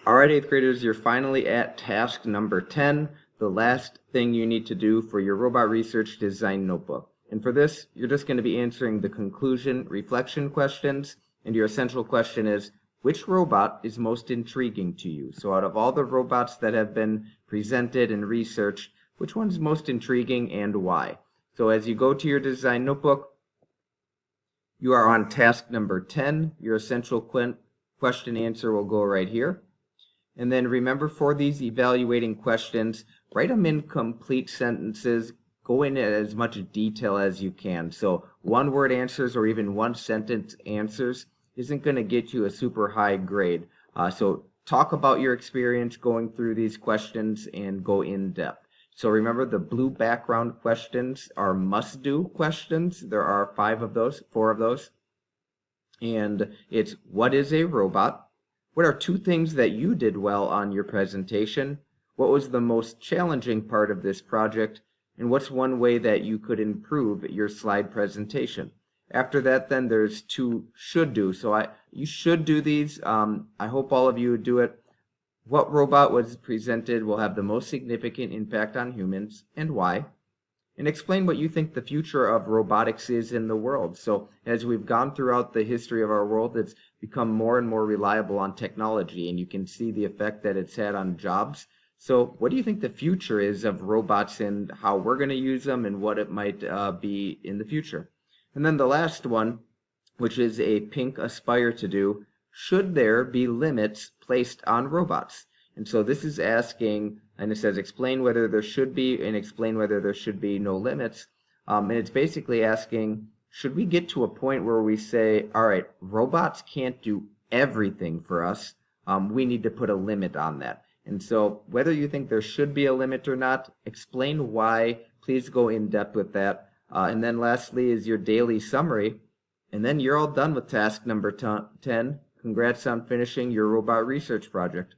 All right, eighth graders, you're finally at task number 10, the last thing you need to do for your robot research design notebook. And for this, you're just going to be answering the conclusion reflection questions. And your essential question is, which robot is most intriguing to you? So out of all the robots that have been presented and researched, which one's most intriguing and why? So as you go to your design notebook, you are on task number 10. Your essential question answer will go right here. And then remember, for these evaluating questions, write them in complete sentences. Go in as much detail as you can. So one-word answers or even one-sentence answers isn't going to get you a super high grade. So talk about your experience going through these questions and go in depth. So remember, the blue background questions are must-do questions. There are four of those. And it's, what is a robot? What are two things that you did well on your presentation? What was the most challenging part of this project? And what's one way that you could improve your slide presentation? After that, then there's two should do. So you should do these. I hope all of you do it. What robot was presented will have the most significant impact on humans and why? And explain what you think the future of robotics is in the world. So as we've gone throughout the history of our world, it's become more and more reliable on technology, and you can see the effect that it's had on jobs. So what do you think the future is of robots and how we're going to use them and what it might be in the future? And then the last one, which is a pink aspire to do, should there be limits placed on robots? And so this is asking, and it says explain whether there should be and explain whether there should be no limits. And it's basically asking, should we get to a point where we say, all right, robots can't do everything for us. We need to put a limit on that. And so whether you think there should be a limit or not, explain why. Please go in depth with that. And then lastly is your daily summary. And then you're all done with task number 10. Congrats on finishing your robot research project.